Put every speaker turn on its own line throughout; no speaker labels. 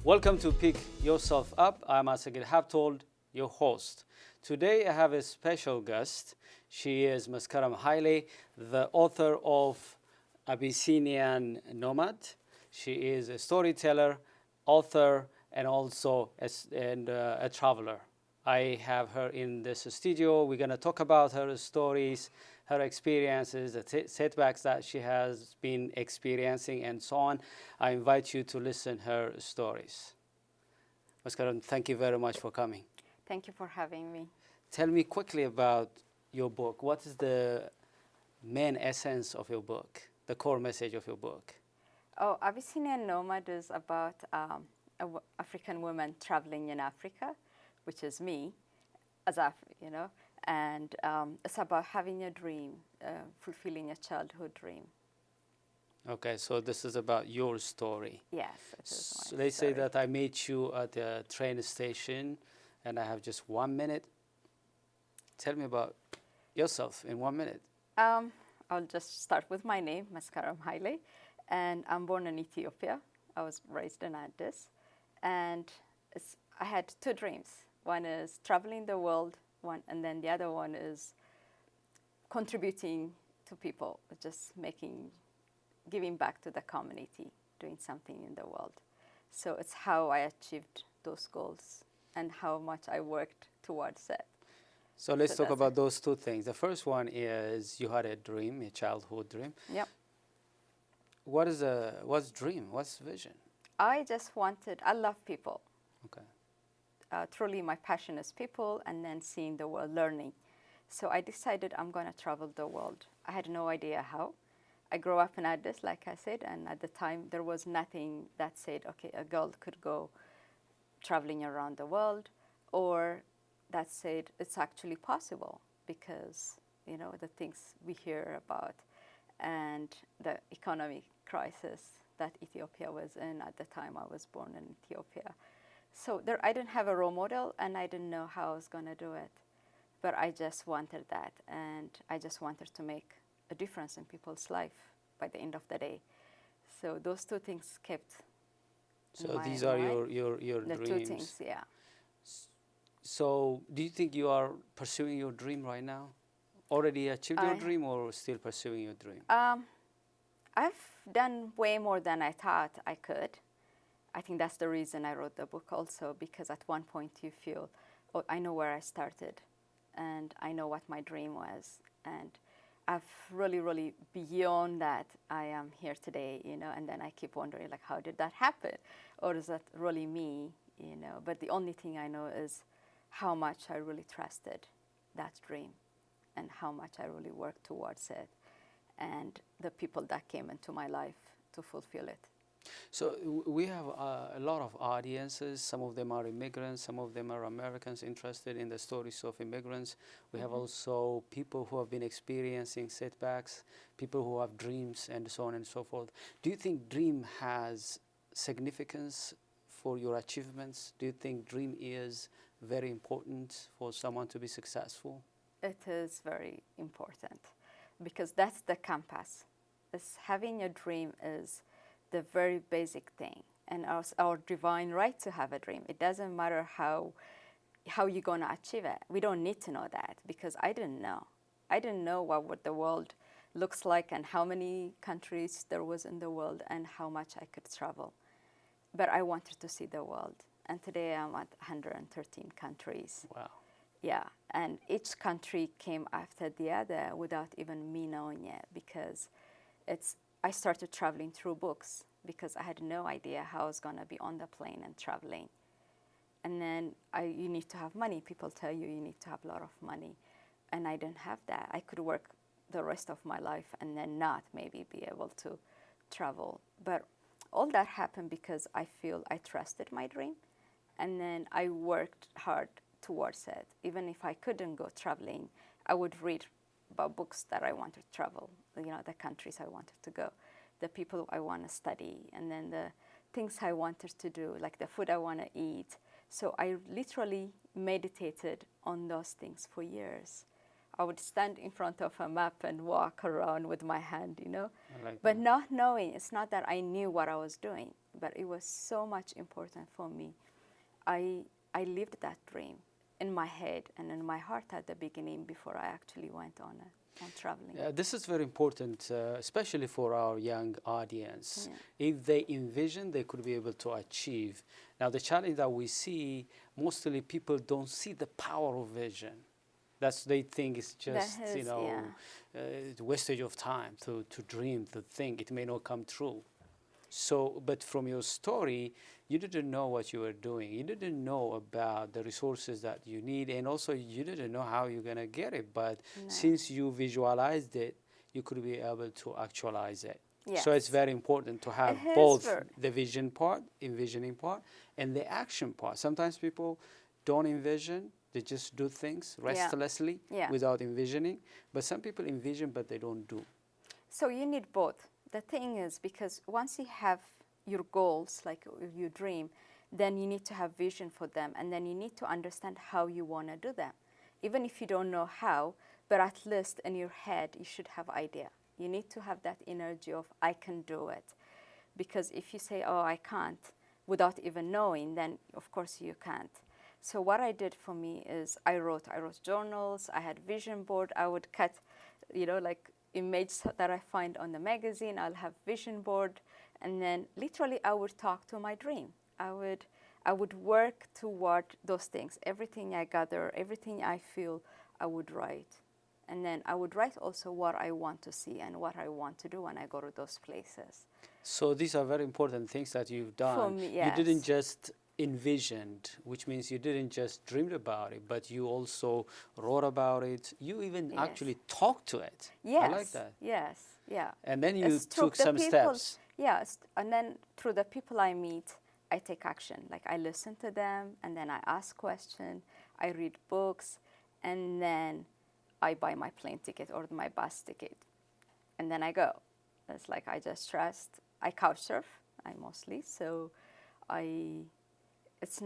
Welcome to Pick Yourself Up. I'm Asagid Haptold, your host. Today I have a special guest. She is Maskarm Haile, the author of Abyssinian Nomad. She is a storyteller, author, and also a traveler. I have her in this studio. We're going to talk about her stories, her experiences, the setbacks that she has been experiencing, and so on. I invite you to listen her stories. Maskarm, thank you very much for coming.
Thank you for having me.
Tell me quickly about your book. What is the main essence of your book, the core message of your book?
Oh, Abyssinian Nomad is about African women traveling in Africa, which is me, and it's about having a dream, fulfilling a childhood dream.
Okay, so this is about your story.
Yes, it is
So
my
let's say
story.
that I meet you at the train station and I have just 1 minute. Tell me about yourself in 1 minute.
I'll just start with my name, Maskarm Haile, and I'm born in Ethiopia. I was raised in Addis, and I had two dreams. One is traveling the world, and then the other one is contributing to people, just giving back to the community, doing something in the world. So it's how I achieved those goals and how much I worked towards it.
So let's talk about those two things. The first one is you had a dream, a childhood dream.
Yep.
What's dream? What's vision?
I love people.
Okay.
Truly my passion is people and then seeing the world, learning. So I decided I'm going to travel the world. I had no idea how. I grew up in Addis, like I said, and at the time there was nothing that said, okay, a girl could go traveling around the world, or that said it's actually possible because, the things we hear about and the economic crisis that Ethiopia was in at the time I was born in Ethiopia. So I didn't have a role model and I didn't know how I was going to do it. But I just wanted that, and I just wanted to make a difference in people's life by the end of the day. So those two things kept.
So these are your
the
dreams.
two things, yeah.
So do you think you are pursuing your dream right now? Already achieved your dream or still pursuing your dream?
I've done way more than I thought I could. I think that's the reason I wrote the book also, because at one point you feel, oh, I know where I started and I know what my dream was. And I've really beyond that, I am here today, and then I keep wondering, like, how did that happen? Or is that really me, But the only thing I know is how much I really trusted that dream and how much I really worked towards it and the people that came into my life to fulfill it.
So we have a lot of audiences. Some of them are immigrants, some of them are Americans interested in the stories of immigrants. We have also people who have been experiencing setbacks, people who have dreams, and so on and so forth. Do you think dream has significance for your achievements? Do you think dream is very important for someone to be successful?
It is very important because that's the compass. Having a dream is the very basic thing, and our divine right to have a dream. It doesn't matter how you're going to achieve it. We don't need to know that because I didn't know. I didn't know what the world looks like and how many countries there was in the world and how much I could travel. But I wanted to see the world, and today I'm at 113 countries.
Wow.
Yeah, and each country came after the other without even me knowing it, because I started traveling through books because I had no idea how I was going to be on the plane and traveling. And then you need to have money. People tell you need to have a lot of money. And I didn't have that. I could work the rest of my life and then not maybe be able to travel. But all that happened because I feel I trusted my dream. And then I worked hard towards it. Even if I couldn't go traveling, I would read about books that I wanted to travel, the countries I wanted to go, the people I want to study, and then the things I wanted to do, like the food I want to eat. So I literally meditated on those things for years. I would stand in front of a map and walk around with my hand,
Like
but not knowing. It's not that I knew what I was doing, but it was so much important for me. I lived that dream in my head and in my heart at the beginning before I actually went on traveling.
This is very important, especially for our young audience.
Yeah.
If they envision, they could be able to achieve. Now, the challenge that we see, mostly people don't see the power of vision. They think it's just, wastage of time to dream, to think it may not come true. So, but from your story, you didn't know what you were doing. You didn't know about the resources that you need, and also you didn't know how you're gonna get it. But since you visualized it, you could be able to actualize it.
Yes.
So it's very important to have both the vision part, envisioning part, and the action part. Sometimes people don't envision. They just do things restlessly without envisioning. But some people envision, but they don't do.
So you need both. The thing is, because once you have your goals, like your dream, then you need to have vision for them, and then you need to understand how you want to do them. Even if you don't know how, but at least in your head, you should have idea. You need to have that energy of, I can do it. Because if you say, oh, I can't, without even knowing, then of course you can't. So what I did for me is I wrote journals, I had vision board, I would cut, like images that I find on the magazine, I'll have vision board, and then literally I would talk to my dream. I would work toward those things. Everything I gather, everything I feel, I would write. And then I would write also what I want to see and what I want to do when I go to those places.
So these are very important things that you've done.
For me, yes.
You didn't just envisioned, which means you didn't just dream about it, but you also wrote about it. You even actually talked to it.
Yes.
I like that.
Yes, yeah.
And then you took some steps.
Yes, and then through the people I meet, I take action. Like I listen to them, and then I ask questions, I read books, and then I buy my plane ticket or my bus ticket, and then I go. It's like I just trust. I couch surf, I mostly, so it's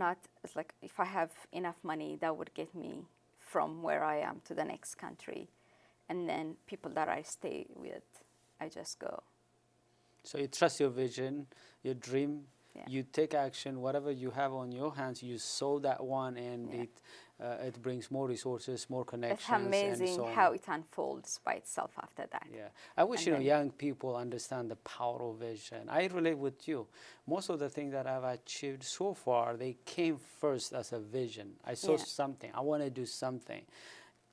like if I have enough money, that would get me from where I am to the next country. And then people that I stay with, I just go.
So you trust your vision, your dream, you take action, whatever you have on your hands, you sow that one, and it brings more resources, more connections.
It's amazing and so how it unfolds by itself after that.
Yeah, I wish young people understand the power of vision. I relate with you. Most of the things that I've achieved so far, they came first as a vision. I saw something. I want to do something,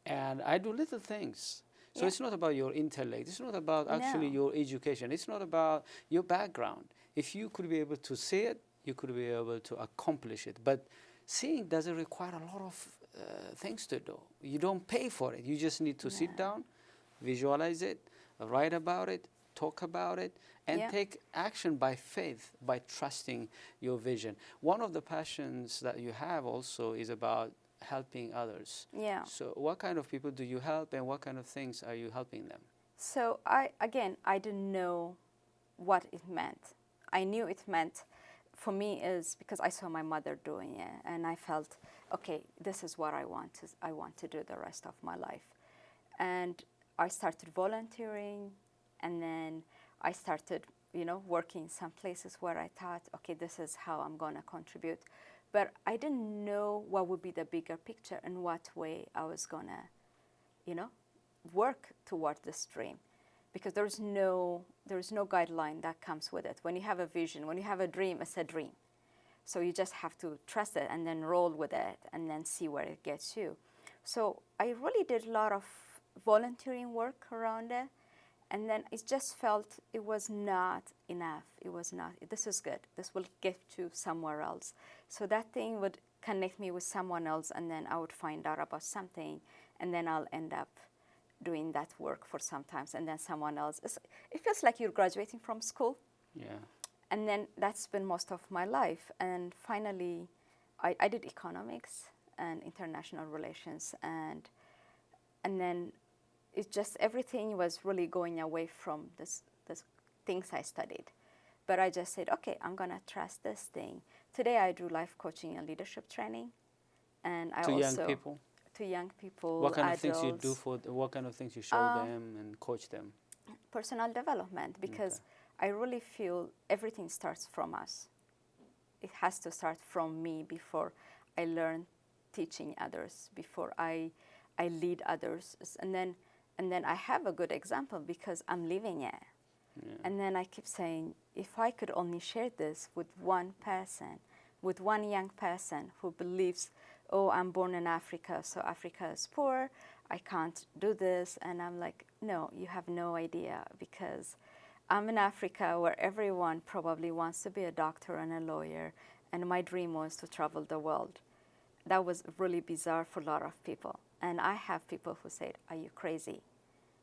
and I do little things. So it's not about your intellect. It's not about actually your education. It's not about your background. If you could be able to see it, you could be able to accomplish it. But seeing doesn't require a lot of things to do. You don't pay for it. You just need to sit down, visualize it, write about it, talk about it, and take action by faith, by trusting your vision. One of the passions that you have also is about helping others.
Yeah.
So what kind of people do you help, and what kind of things are you helping them?
So I didn't know what it meant. I knew it meant for me is because I saw my mother doing it, and I felt, okay, this is what I want to do the rest of my life. And I started volunteering, and then I started, working some places where I thought, okay, this is how I'm going to contribute. But I didn't know what would be the bigger picture and what way I was going to, work toward this dream. Because there's no guideline that comes with it. When you have a vision, when you have a dream, it's a dream. So you just have to trust it and then roll with it and then see where it gets you. So I really did a lot of volunteering work around it. And then it just felt it was not enough. It was not, this is good. This will get you somewhere else. So that thing would connect me with someone else, and then I would find out about something, and then I'll end up doing that work for sometimes, and then someone else. It feels like you're graduating from school.
Yeah.
And then that's been most of my life. And finally, I did economics and international relations, and then it just, everything was really going away from this things I studied. But I just said, okay, I'm gonna trust this thing. Today I do life coaching and leadership training, and I also
young people.
To young people,
what kind
adults.
of things you do what kind of things you show them and coach them?
Personal development, because I really feel everything starts from us. it has to start from me before I learn teaching others, before I lead others. And then I have a good example because I'm living it.
Yeah.
And then I keep saying, if I could only share this with one person, with one young person who believes, oh, I'm born in Africa, so Africa is poor, I can't do this. And I'm like, no, you have no idea, because I'm in Africa where everyone probably wants to be a doctor and a lawyer, and my dream was to travel the world. That was really bizarre for a lot of people. And I have people who said, are you crazy?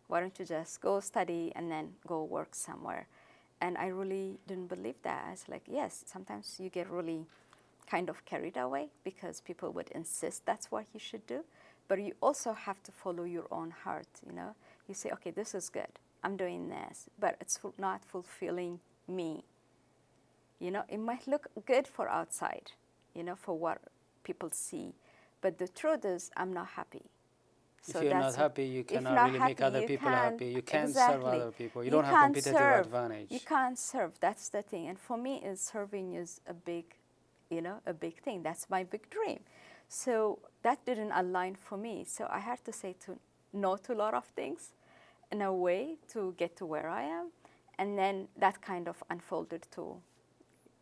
Why don't you just go study and then go work somewhere? And I really didn't believe that. I was like, yes, sometimes you get really kind of carried away because people would insist that's what you should do. But you also have to follow your own heart, you know? You say, okay, this is good. I'm doing this, but it's not fulfilling me. You know, it might look good for outside, you know, for what people see. But the truth is, I'm not happy.
If you're not happy, you cannot really make other people happy. You can't serve other people. You don't have competitive advantage.
You can't serve. That's the thing. And for me, serving is a big, you know, a big thing. That's my big dream. So that didn't align for me. So I had to say no to a lot of things in a way to get to where I am. And then that kind of unfolded to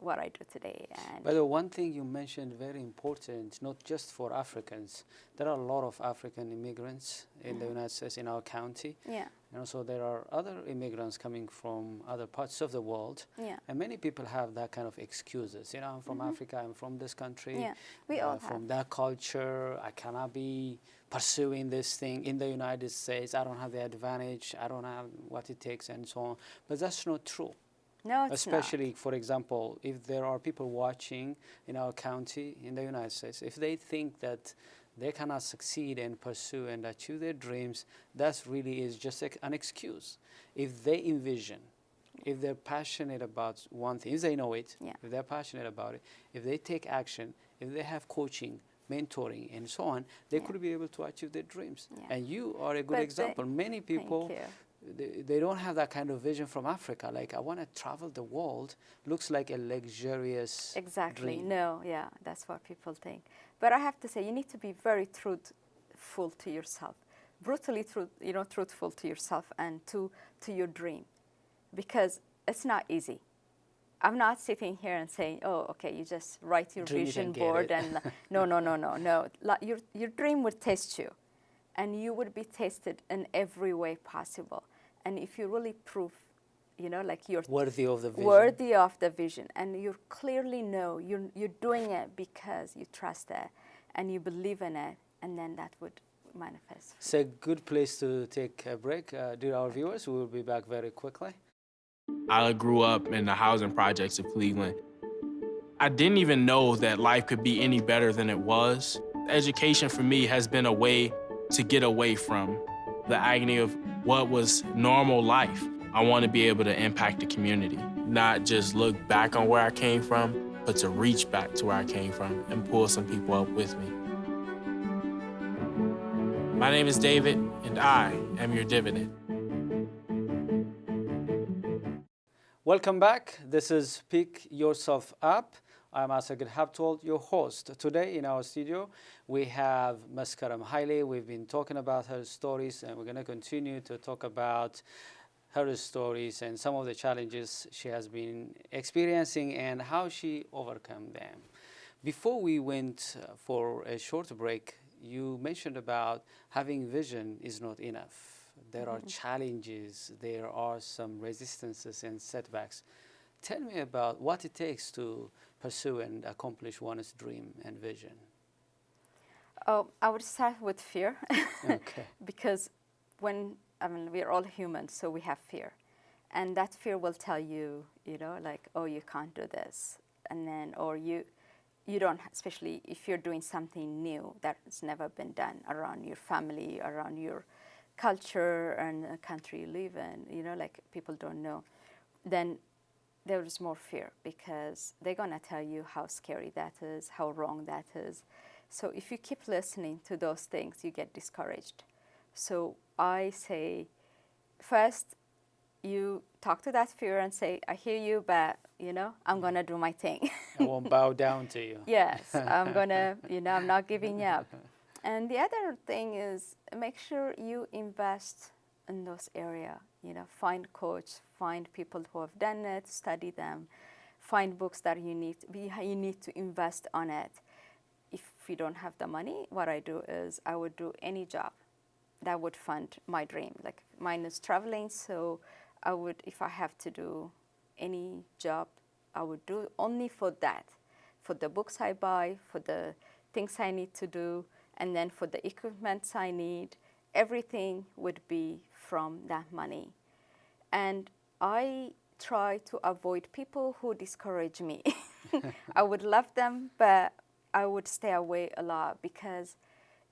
what I do today. And
by the way, one thing you mentioned very important, not just for Africans. There are a lot of African immigrants in the United States, in our county.
yeah,
And also there are other immigrants coming from other parts of the world.
yeah,
And many people have that kind of excuses. You know, I'm from Africa, I'm from this country.
yeah. We all
from
have.
that culture, I cannot be pursuing this thing in the United States. I don't have the advantage. I don't have what it takes and so on. But that's not true.
No, it's
Especially, for example, if there are people watching in our county in the United States, if they think that they cannot succeed and pursue and achieve their dreams, that really is just an excuse. If they envision, if they're passionate about one thing, if they know it,
Yeah.
if they're passionate about it, if they take action, if they have coaching, mentoring, and so on, they
Yeah.
could be able to achieve their dreams.
Yeah.
And you are a good
But
example. Many people,
Thank you.
they don't have that kind of vision from Africa. Like, I want to travel the world. Looks like a luxurious
Exactly.
dream.
No, yeah, that's what people think. But I have to say, you need to be very truthful to yourself, brutally truthful to yourself and to your dream, because it's not easy. I'm not sitting here and saying, oh, okay, you just write your
Dream it
vision
and get
board
it.
and no. Your dream would test you, and you would be tested in every way possible. And if you really prove, you know, like you're
Worthy of the vision.
worthy of the vision, and you clearly know you're doing it because you trust it and you believe in it, and then that would manifest.
It's a good place to take a break. Dear our viewers, we will be back very quickly.
I grew up in the housing projects of Cleveland. I didn't even know that life could be any better than it was. Education for me has been a way to get away from the agony of what was normal life. I want to be able to impact the community, not just look back on where I came from, but to reach back to where I came from and pull some people up with me. My name is David, and I am your dividend.
Welcome back. This is Pick Yourself Up. I'm Asagid Habtold, your host. Today in our studio, we have Maskarm Haile. We've been talking about her stories, and we're going to continue to talk about her stories and some of the challenges she has been experiencing and how she overcome them. Before we went for a short break, you mentioned about having vision is not enough. There are challenges, there are some resistances and setbacks. Tell me about what it takes to pursue and accomplish one's dream and vision.
Oh, I would start with fear.
Okay.
Because we're all humans, so we have fear. And that fear will tell you, you know, like, oh, you can't do this. And then, or you don't, especially if you're doing something new that's never been done around your family, around your culture and the country you live in, you know, like people don't know, then there is more fear because they're going to tell you how scary that is, how wrong that is. So if you keep listening to those things, you get discouraged. So I say, first, you talk to that fear and say, I hear you, but, you know, I'm going to do my thing.
I won't bow down to you.
Yes, I'm going to, you know, I'm not giving up. And the other thing is make sure you invest in those areas. You know, find coach, find people who have done it, study them, find books that you need to invest on it. If you don't have the money, what I do is I would do any job that would fund my dream. Like mine is traveling, so I would, if I have to do any job, I would do only for that, for the books I buy, for the things I need to do, and then for the equipment I need. Everything would be from that money. And I try to avoid people who discourage me. I would love them, but I would stay away a lot, because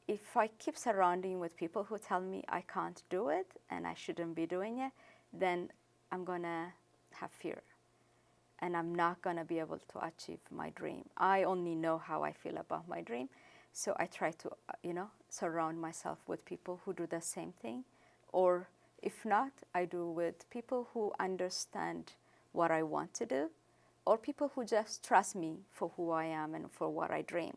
if I keep surrounding with people who tell me I can't do it and I shouldn't be doing it, then I'm gonna have fear and I'm not gonna be able to achieve my dream. I only know how I feel about my dream, so I try to, you know, surround myself with people who do the same thing, or if not, I do with people who understand what I want to do, or people who just trust me for who I am and for what I dream,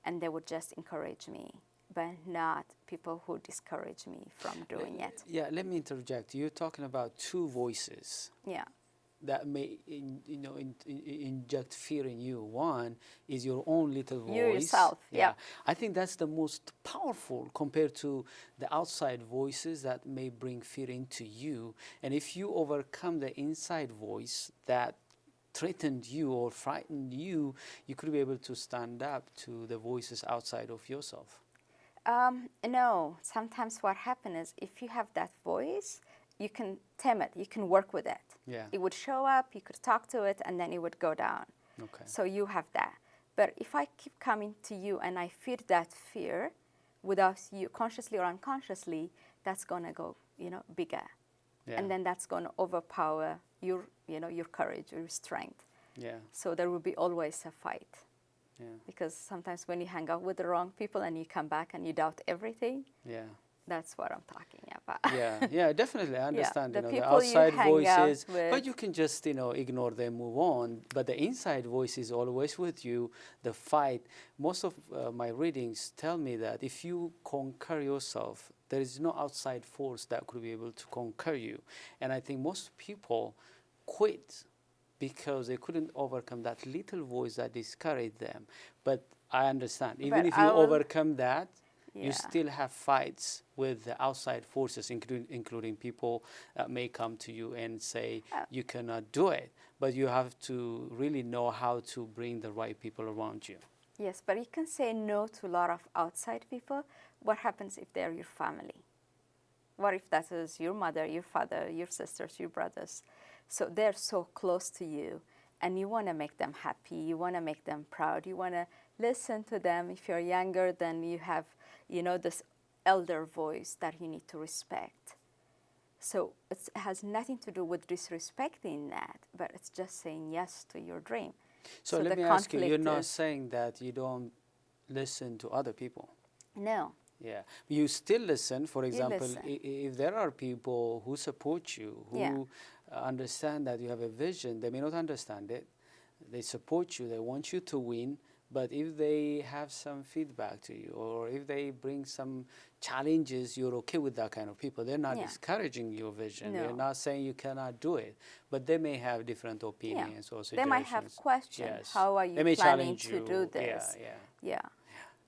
and they would just encourage me, but not people who discourage me from doing it.
Yeah, let me interject. You're talking about two voices.
Yeah.
That may, inject fear in you. One is your own little voice.
You yourself, yeah.
I think that's the most powerful compared to the outside voices that may bring fear into you. And if you overcome the inside voice that threatened you or frightened you, you could be able to stand up to the voices outside of yourself.
No, sometimes what happens is if you have that voice, you can tame it, you can work with it.
Yeah.
It would show up, you could talk to it, and then it would go down.
Okay.
So you have that. But if I keep coming to you and I feed that fear without you consciously or unconsciously, that's gonna go, you know, bigger.
Yeah.
And then that's gonna overpower your, you know, your courage, your strength.
Yeah.
So there will be always a fight.
Yeah.
Because sometimes when you hang out with the wrong people and you come back and you doubt everything,
Yeah.
that's what I'm talking about.
Yeah, definitely. I understand,
the
the
people
outside
you hang out
voices,
with.
but you can just, ignore them, move on. But the inside voice is always with you, the fight. Most of my readings tell me that if you conquer yourself, there is no outside force that could be able to conquer you. And I think most people quit because they couldn't overcome that little voice that discouraged them. But I understand, even if you overcome that, you still have fights with the outside forces, including people that may come to you and say you cannot do it. But you have to really know how to bring the right people around you.
Yes, but you can say no to a lot of outside people. What happens if they're your family? What if that is your mother, your father, your sisters, your brothers? So they're so close to you, and you want to make them happy. You want to make them proud. You want to listen to them. If you're younger, then you have, this elder voice that you need to respect. So it has nothing to do with disrespecting that, but it's just saying yes to your dream.
So let me ask you, you're not saying that you don't listen to other people?
No.
Yeah. You still listen. For example, if there are people who support you, who understand that you have a vision, they may not understand it. They support you. They want you to win. But if they have some feedback to you, or if they bring some challenges, you're okay with that kind of people. They're not discouraging your vision.
No.
They're not saying you cannot do it. But they may have different opinions or suggestions.
They might have questions.
Yes.
How are you planning to do this? Yeah.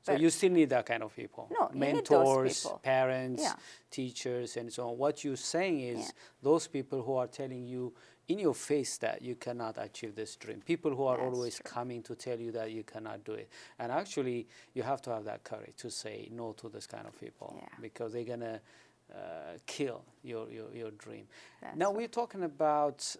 So you still need that kind of people.
No,
mentors,
you need those people.
Parents, teachers, and so on. What you're saying is those people who are telling you in your face that you cannot achieve this dream. People who are always coming to tell you that you cannot do it. And actually, you have to have that courage to say no to this kind of people because they're going to kill your dream. Now, we're talking about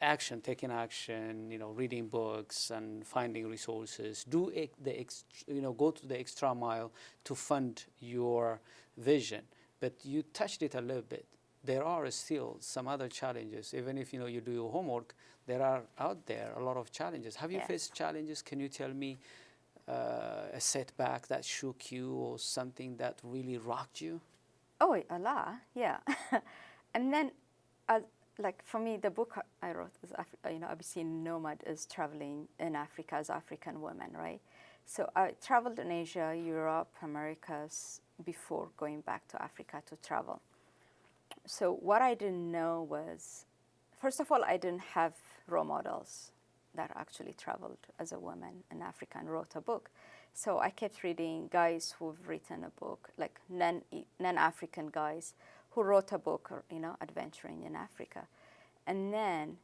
action, taking action, reading books and finding resources. Go to the extra mile to fund your vision. But you touched it a little bit. There are still some other challenges. Even if you do your homework, there are out there a lot of challenges. Have you faced challenges? Can you tell me a setback that shook you or something that really rocked you?
Oh, a lot, yeah. And then like for me, the book I wrote is, Abyssinian Nomad, is traveling in Africa as African women, right? So I traveled in Asia, Europe, Americas before going back to Africa to travel. So what I didn't know was, first of all, I didn't have role models that actually traveled as a woman in Africa and wrote a book. So I kept reading guys who've written a book, like non-African guys who wrote a book, or, adventuring in Africa. And then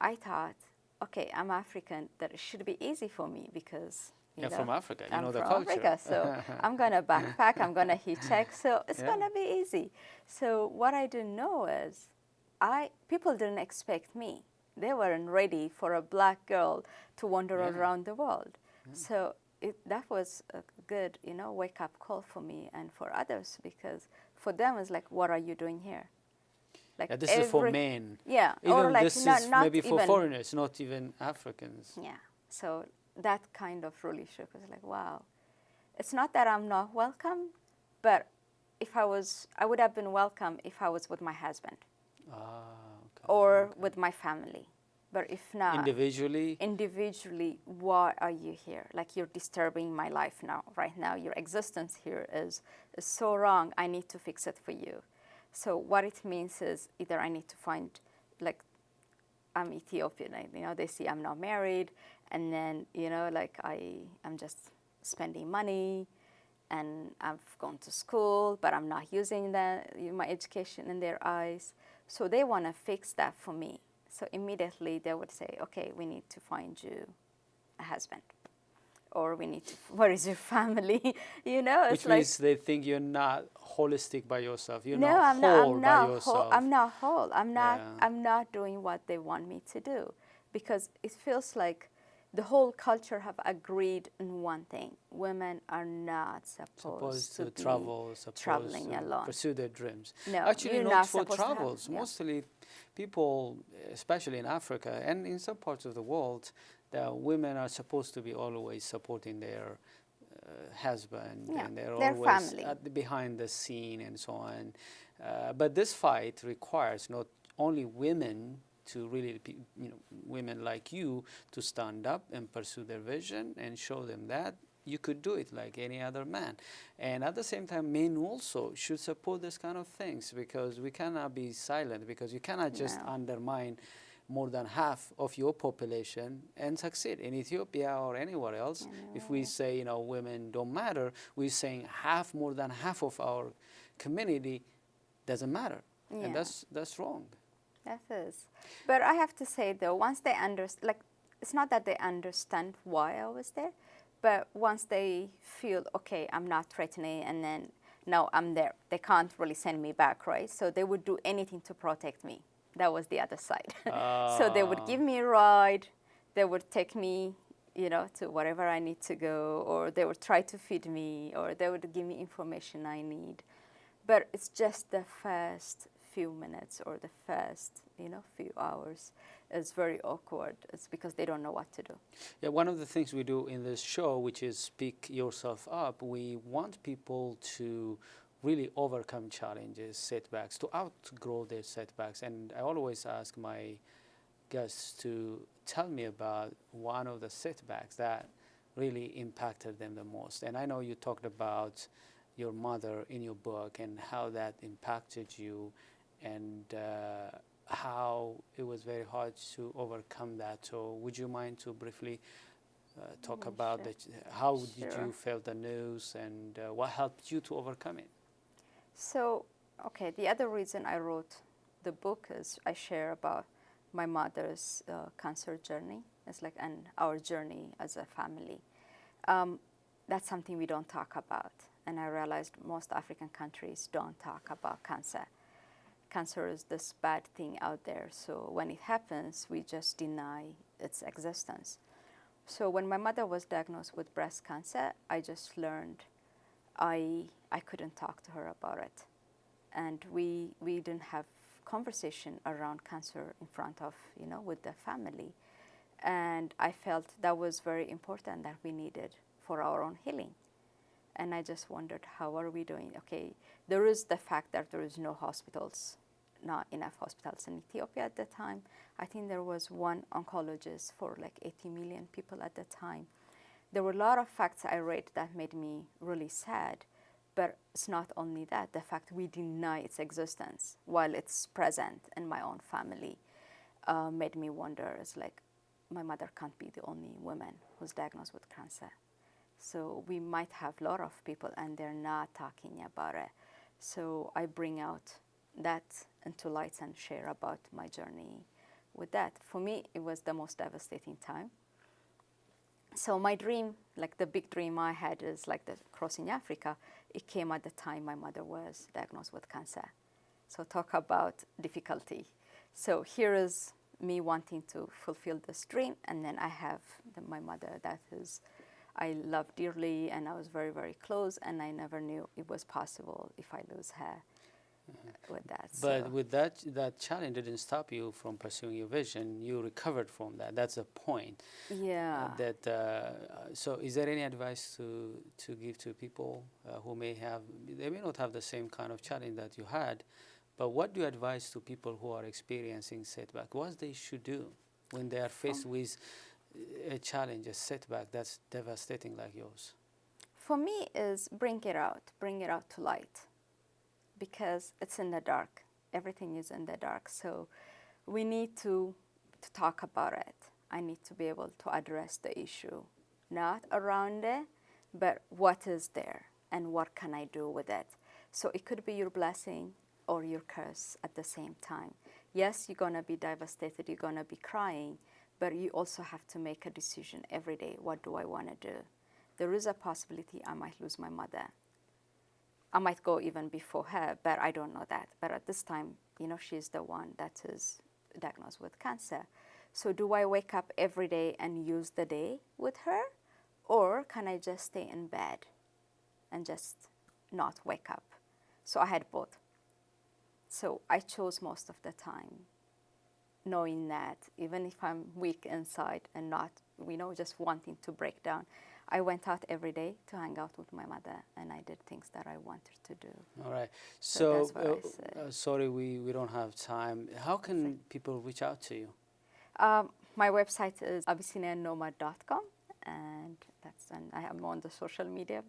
I thought, okay, I'm African, that it should be easy for me because
you're from Africa, you
I'm
know the
from
culture.
Africa, so I'm gonna backpack, I'm gonna hitchhike, so it's gonna be easy. So what I didn't know is, people didn't expect me. They weren't ready for a black girl to wander around the world. So that was a good, wake-up call for me and for others, because for them it's like, what are you doing here? Like
this is for men.
Yeah,
even
or like
this
not
is maybe for
even,
foreigners, not even Africans.
Yeah, so that kind of really shook us, like, wow. It's not that I'm not welcome, but I would have been welcome if I was with my husband. Or with my family. But if not, individually, why are you here? Like, you're disturbing my life now, right now. Your existence here is so wrong. I need to fix it for you. So what it means is either I need to find, like, I'm Ethiopian, they see I'm not married, and then, like, I'm just spending money, and I've gone to school, but I'm not using my education in their eyes. So they want to fix that for me. So immediately they would say, okay, we need to find you a husband. Or we need to, where is your family? It's
which
like,
means they think you're not holistic by yourself. You're
no,
not
I'm
whole
not
by yourself.
I'm not whole. I'm not doing what they want me to do. Because it feels like the whole culture have agreed in one thing. Women are not supposed to be traveling alone.
Pursue their dreams.
No,
actually,
you're
not
not
for
supposed to have-
travels.
yeah.
Mostly people, especially in Africa and in some parts of the world, the women are supposed to be always supporting their husband, and they're
their
always
family.
behind the scene and so on. But this fight requires not only women to really, women like you, to stand up and pursue their vision and show them that you could do it like any other man. And at the same time, men also should support this kind of things, because we cannot be silent, because you cannot just undermine more than half of your population and succeed in Ethiopia or anywhere else. If we say, women don't matter, we're saying more than half of our community doesn't matter.
Yeah.
And that's wrong.
That is. But I have to say, though, once they understand, like, it's not that they understand why I was there, but once they feel, okay, I'm not threatening, and then, no, I'm there, they can't really send me back, right? So they would do anything to protect me. That was the other side. So they would give me a ride, they would take me, to wherever I need to go, or they would try to feed me, or they would give me information I need. But it's just the first few minutes or the first, few hours is very awkward. It's because they don't know what to do.
Yeah, one of the things we do in this show, which is Speak Yourself Up, we want people to really overcome challenges, setbacks, to outgrow their setbacks. And I always ask my guests to tell me about one of the setbacks that really impacted them the most. And I know you talked about your mother in your book and how that impacted you, and how it was very hard to overcome that. So would you mind to briefly talk about that? How did you feel the news, and what helped you to overcome it?
So, okay, the other reason I wrote the book is I share about my mother's cancer journey. It's like our journey as a family. That's something we don't talk about. And I realized most African countries don't talk about cancer. Cancer is this bad thing out there. So when it happens, we just deny its existence. So when my mother was diagnosed with breast cancer, I just learned I couldn't talk to her about it. And we didn't have conversation around cancer in front of, with the family. And I felt that was very important, that we needed for our own healing. And I just wondered, how are we doing? Okay, there is the fact that there is no hospitals not enough hospitals in Ethiopia at the time. I think there was one oncologist for like 80 million people at the time. There were a lot of facts I read that made me really sad, but it's not only that, the fact we deny its existence while it's present in my own family made me wonder, it's like, my mother can't be the only woman who's diagnosed with cancer. So we might have a lot of people and they're not talking about it. So I bring out that into lights and share about my journey with that. For me, it was the most devastating time. So my dream, like the big dream I had is like the crossing Africa. It came at the time my mother was diagnosed with cancer. So talk about difficulty. So here is me wanting to fulfill this dream, and then I have my mother that is, I love dearly, and I was very, very close, and I never knew it was possible if I lose her with that.
But
so.
with that challenge didn't stop you from pursuing your vision. You recovered from that. That's the point.
Yeah.
So is there any advice to give to people who may not have the same kind of challenge that you had, but what do you advise to people who are experiencing setback? What they should do when they are faced with a challenge, a setback that's devastating like yours?
For me is bring it out to light, because it's in the dark. Everything is in the dark. So we need to talk about it. I need to be able to address the issue, not around it, but what is there and what can I do with it? So it could be your blessing or your curse at the same time. Yes, you're gonna be devastated, you're gonna be crying, but you also have to make a decision every day. What do I wanna do? There is a possibility I might lose my mother. I might go even before her, but I don't know that. But at this time, she's the one that is diagnosed with cancer. So do I wake up every day and use the day with her? Or can I just stay in bed and just not wake up? So I had both. So I chose most of the time, knowing that even if I'm weak inside and not, just wanting to break down, I went out every day to hang out with my mother, and I did things that I wanted to do.
All right.
So
sorry, we don't have time. How can people reach out to you?
My website is abyssiniannomad.com, and I am on the social media.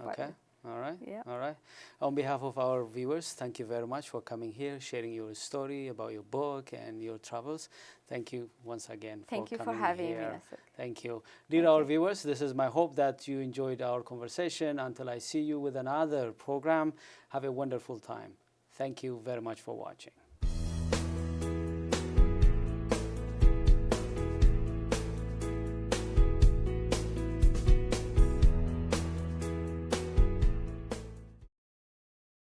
Okay. All right.
Yeah.
All right. On behalf of our viewers, thank you very much for coming here, sharing your story about your book and your travels. Thank you once again for coming here.
Thank you for having me, Nasik.
Thank you. Dear our viewers, this is my hope that you enjoyed our conversation. Until I see you with another program, have a wonderful time. Thank you very much for watching.